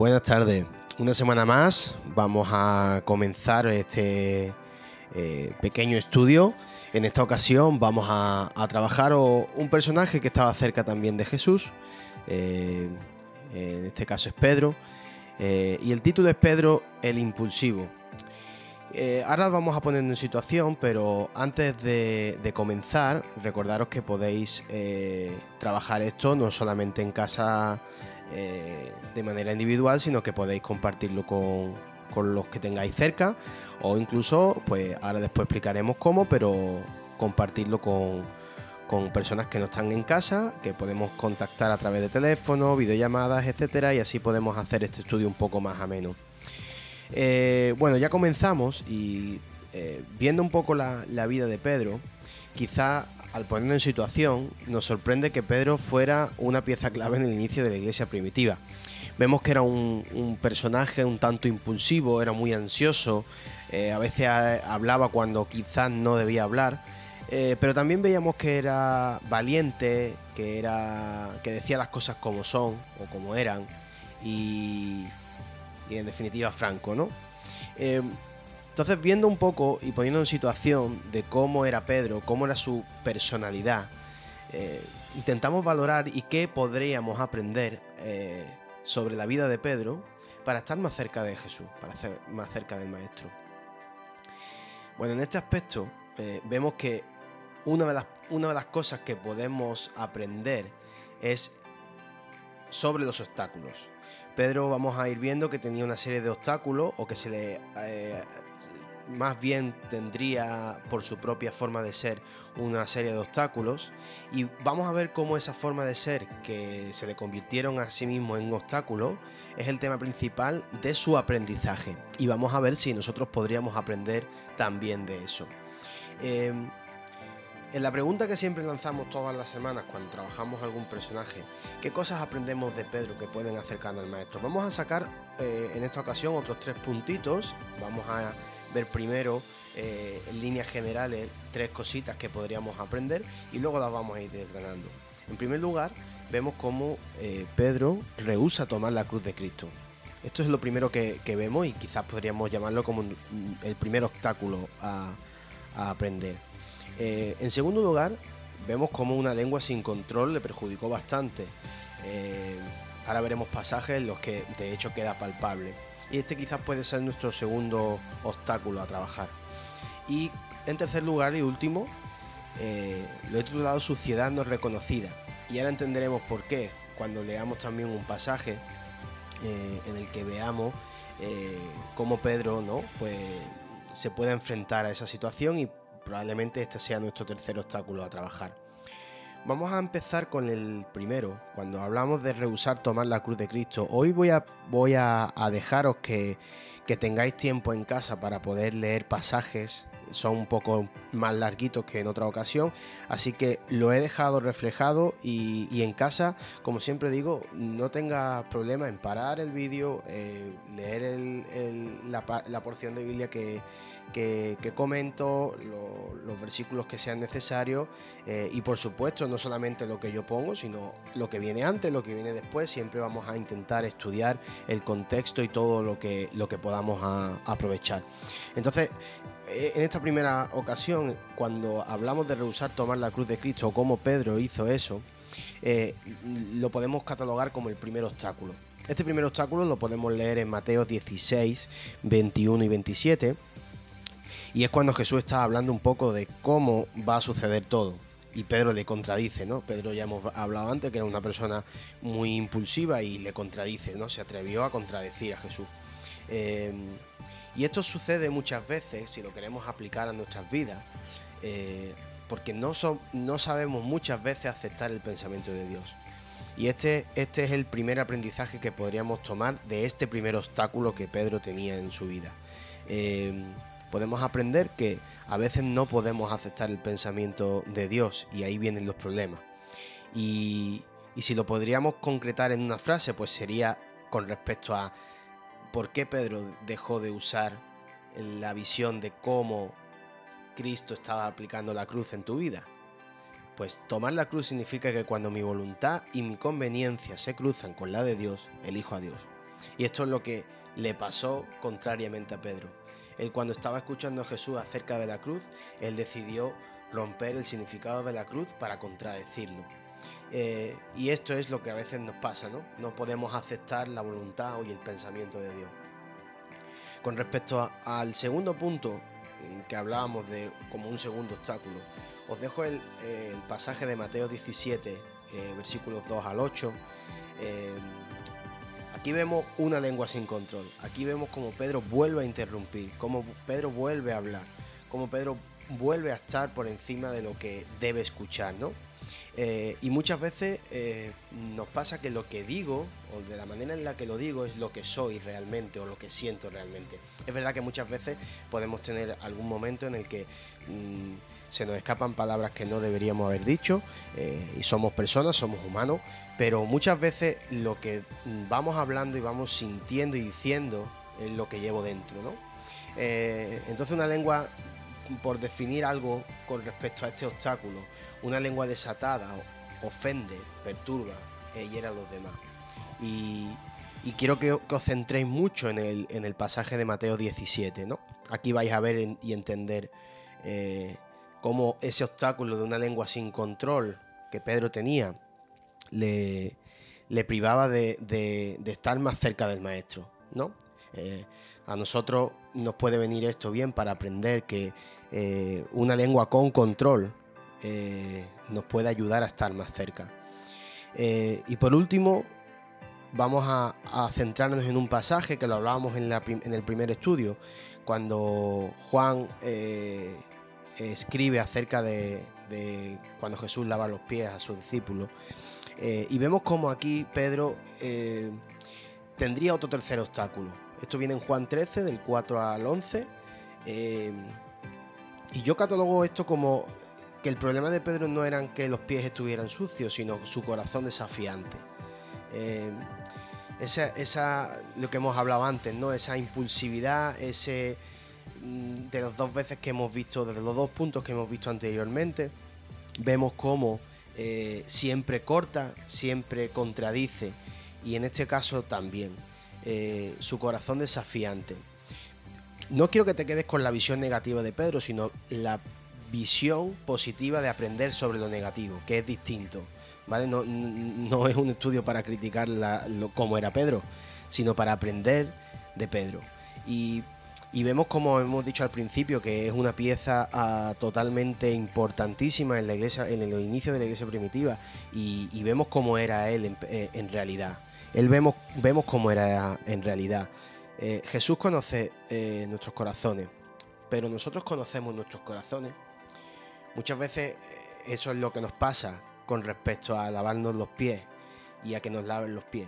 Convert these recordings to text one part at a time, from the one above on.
Buenas tardes. Una semana más vamos a comenzar este pequeño estudio. En esta ocasión vamos a trabajar un personaje que estaba cerca también de Jesús. En este caso es Pedro. Y el título es Pedro el Impulsivo. Ahora vamos a ponernos en situación, pero antes de comenzar, recordaros que podéis trabajar esto no solamente en casa de manera individual, sino que podéis compartirlo con los que tengáis cerca, o incluso, pues ahora después explicaremos cómo, pero compartirlo con personas que no están en casa, que podemos contactar a través de teléfono, videollamadas, etcétera, y así podemos hacer este estudio un poco más ameno. Bueno, ya comenzamos y viendo un poco la vida de Pedro, quizá al ponernos en situación nos sorprende que Pedro fuera una pieza clave en el inicio de la iglesia primitiva. Vemos que era un personaje un tanto impulsivo, era muy ansioso, a veces hablaba cuando quizás no debía hablar, pero también veíamos que era valiente, que decía las cosas como son o como eran y en definitiva franco, ¿no? Entonces, viendo un poco y poniendo en situación de cómo era Pedro, cómo era su personalidad, intentamos valorar y qué podríamos aprender sobre la vida de Pedro para estar más cerca de Jesús, para estar más cerca del Maestro. Bueno, en este aspecto vemos que una de las cosas que podemos aprender es sobre los obstáculos. Pedro, vamos a ir viendo que tenía una serie de obstáculos, o que se le más bien tendría por su propia forma de ser una serie de obstáculos, y vamos a ver cómo esa forma de ser que se le convirtieron a sí mismo en un obstáculo es el tema principal de su aprendizaje, y vamos a ver si nosotros podríamos aprender también de eso. En la pregunta que siempre lanzamos todas las semanas cuando trabajamos algún personaje, ¿qué cosas aprendemos de Pedro que pueden acercarnos al Maestro? Vamos a sacar en esta ocasión otros 3 puntitos. Vamos a ver primero en líneas generales 3 cositas que podríamos aprender y luego las vamos a ir desgranando. En primer lugar, vemos cómo Pedro rehúsa tomar la cruz de Cristo. Esto es lo primero que vemos, y quizás podríamos llamarlo como el primer obstáculo a aprender. En segundo lugar, vemos cómo una lengua sin control le perjudicó bastante. Ahora veremos pasajes en los que de hecho queda palpable. Y este quizás puede ser nuestro segundo obstáculo a trabajar. Y en tercer lugar y último, lo he titulado Suciedad no reconocida. Y ahora entenderemos por qué cuando leamos también un pasaje en el que veamos cómo Pedro, ¿no?, pues se puede enfrentar a esa situación, y probablemente este sea nuestro tercer obstáculo a trabajar. Vamos a empezar con el primero, cuando hablamos de rehusar tomar la cruz de Cristo. Hoy voy a dejaros que tengáis tiempo en casa para poder leer pasajes. Son un poco más larguitos que en otra ocasión, así que lo he dejado reflejado, y en casa, como siempre digo, no tengas problema en parar el vídeo, leer la porción de Biblia que comento, los versículos que sean necesarios, y por supuesto no solamente lo que yo pongo, sino lo que viene antes, lo que viene después. Siempre vamos a intentar estudiar el contexto y todo lo que podamos aprovechar. Entonces, en esta primera ocasión, cuando hablamos de rehusar tomar la cruz de Cristo, o cómo Pedro hizo eso, lo podemos catalogar como el primer obstáculo. Este primer obstáculo lo podemos leer en Mateo 16, 21 y 27, y es cuando Jesús está hablando un poco de cómo va a suceder todo, y Pedro le contradice, ¿no? Pedro, ya hemos hablado antes que era una persona muy impulsiva, y le contradice, ¿no? Se atrevió a contradecir a Jesús. Y esto sucede muchas veces, si lo queremos aplicar a nuestras vidas, porque no sabemos muchas veces aceptar el pensamiento de Dios. Y este es el primer aprendizaje que podríamos tomar de este primer obstáculo que Pedro tenía en su vida. Podemos aprender que a veces no podemos aceptar el pensamiento de Dios, y ahí vienen los problemas. Y si lo podríamos concretar en una frase, pues sería con respecto a por qué Pedro dejó de usar la visión de cómo Cristo estaba aplicando la cruz en tu vida. Pues tomar la cruz significa que cuando mi voluntad y mi conveniencia se cruzan con la de Dios, elijo a Dios. Y esto es lo que le pasó contrariamente a Pedro. Él, cuando estaba escuchando a Jesús acerca de la cruz, él decidió romper el significado de la cruz para contradecirlo. Y esto es lo que a veces nos pasa, ¿no? No podemos aceptar la voluntad y el pensamiento de Dios. Con respecto al segundo punto, que hablábamos de como un segundo obstáculo, os dejo el pasaje de Mateo 17, versículos 2 al 8. Aquí vemos una lengua sin control. Aquí vemos cómo Pedro vuelve a interrumpir, cómo Pedro vuelve a hablar, cómo Pedro vuelve a estar por encima de lo que debe escuchar, ¿no? Y muchas veces nos pasa que lo que digo, o de la manera en la que lo digo, es lo que soy realmente o lo que siento realmente. Es verdad que muchas veces podemos tener algún momento en el que se nos escapan palabras que no deberíamos haber dicho, y somos personas, somos humanos, pero muchas veces lo que vamos hablando y vamos sintiendo y diciendo es lo que llevo dentro, ¿no? Entonces una lengua, por definir algo con respecto a este obstáculo, una lengua desatada ofende, perturba y hiere a los demás. Y quiero que os centréis mucho en el pasaje de Mateo 17, ¿no? Aquí vais a ver y entender cómo ese obstáculo de una lengua sin control que Pedro tenía le privaba de estar más cerca del maestro, ¿no? A nosotros nos puede venir esto bien para aprender que una lengua con control nos puede ayudar a estar más cerca. Y por último, vamos a centrarnos en un pasaje que lo hablábamos en el primer estudio, cuando Juan escribe acerca de cuando Jesús lava los pies a sus discípulos. Y vemos como aquí Pedro tendría otro tercer obstáculo. Esto viene en Juan 13, del 4 al 11. Y yo catalogo esto como que el problema de Pedro no eran que los pies estuvieran sucios, sino su corazón desafiante. Lo que hemos hablado antes, ¿no? Esa impulsividad, de las dos veces que hemos visto, desde los dos puntos que hemos visto anteriormente, vemos cómo siempre corta, siempre contradice, y en este caso también su corazón desafiante. No quiero que te quedes con la visión negativa de Pedro, sino la visión positiva de aprender sobre lo negativo, que es distinto, ¿vale? No es un estudio para criticar cómo era Pedro, sino para aprender de Pedro. Y vemos, como hemos dicho al principio, que es una pieza totalmente importantísima en la iglesia, en los inicios de la iglesia primitiva, y vemos cómo era él en realidad. Vemos cómo era en realidad. Jesús conoce nuestros corazones, pero nosotros conocemos nuestros corazones. Muchas veces eso es lo que nos pasa con respecto a lavarnos los pies y a que nos laven los pies.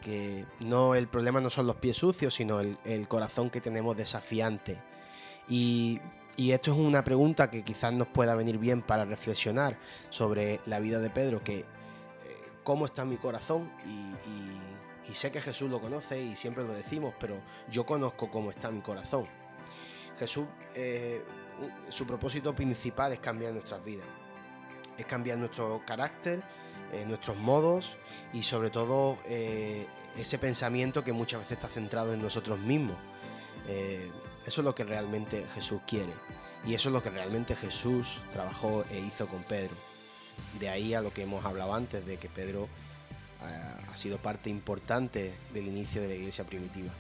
Que no, el problema no son los pies sucios, sino el corazón que tenemos desafiante. Y esto es una pregunta que quizás nos pueda venir bien para reflexionar sobre la vida de Pedro, que cómo está mi corazón, y sé que Jesús lo conoce y siempre lo decimos, pero yo conozco cómo está mi corazón. Jesús, su propósito principal es cambiar nuestras vidas, es cambiar nuestro carácter, nuestros modos, y sobre todo ese pensamiento que muchas veces está centrado en nosotros mismos. Eso es lo que realmente Jesús quiere, y eso es lo que realmente Jesús trabajó e hizo con Pedro. De ahí a lo que hemos hablado antes, de que Pedro ha sido parte importante del inicio de la iglesia primitiva.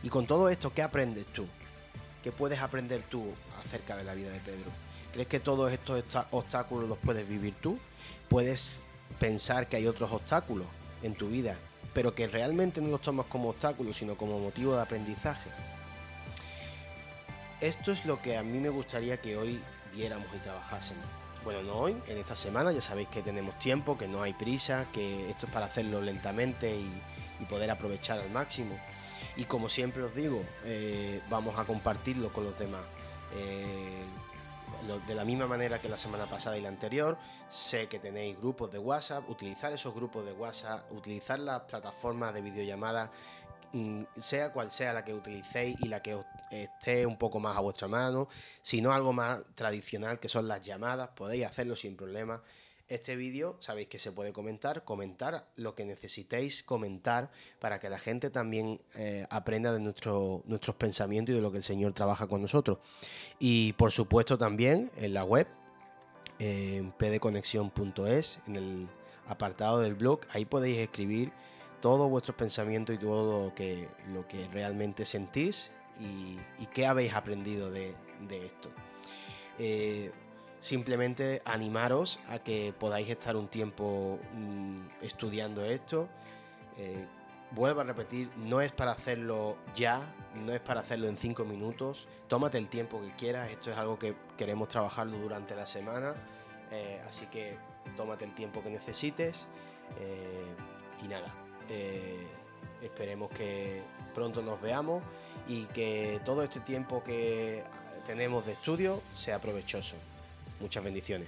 Y con todo esto, ¿qué aprendes tú? ¿Qué puedes aprender tú acerca de la vida de Pedro? ¿Crees que todos estos obstáculos los puedes vivir tú? ¿Puedes pensar que hay otros obstáculos en tu vida, pero que realmente no los tomas como obstáculos, sino como motivo de aprendizaje? Esto es lo que a mí me gustaría que hoy viéramos y trabajásemos. Bueno, no hoy, en esta semana. Ya sabéis que tenemos tiempo, que no hay prisa, que esto es para hacerlo lentamente y poder aprovechar al máximo. Y como siempre os digo, vamos a compartirlo con los demás. De la misma manera que la semana pasada y la anterior, sé que tenéis grupos de WhatsApp. Utilizar esos grupos de WhatsApp, utilizar las plataformas de videollamada, sea cual sea la que utilicéis y la que os esté un poco más a vuestra mano, si no algo más tradicional, que son las llamadas, podéis hacerlo sin problema. Este vídeo sabéis que se puede comentar lo que necesitéis comentar para que la gente también aprenda de nuestros pensamientos y de lo que el Señor trabaja con nosotros. Y por supuesto también en la web, en pdconexión.es, en el apartado del blog, ahí podéis escribir todos vuestros pensamientos y todo lo que realmente sentís y qué habéis aprendido de esto. Simplemente animaros a que podáis estar un tiempo estudiando esto. Vuelvo a repetir, no es para hacerlo ya, no es para hacerlo en 5 minutos. Tómate el tiempo que quieras, esto es algo que queremos trabajarlo durante la semana, así que tómate el tiempo que necesites y nada, esperemos que pronto nos veamos y que todo este tiempo que tenemos de estudio sea provechoso. Muchas bendiciones.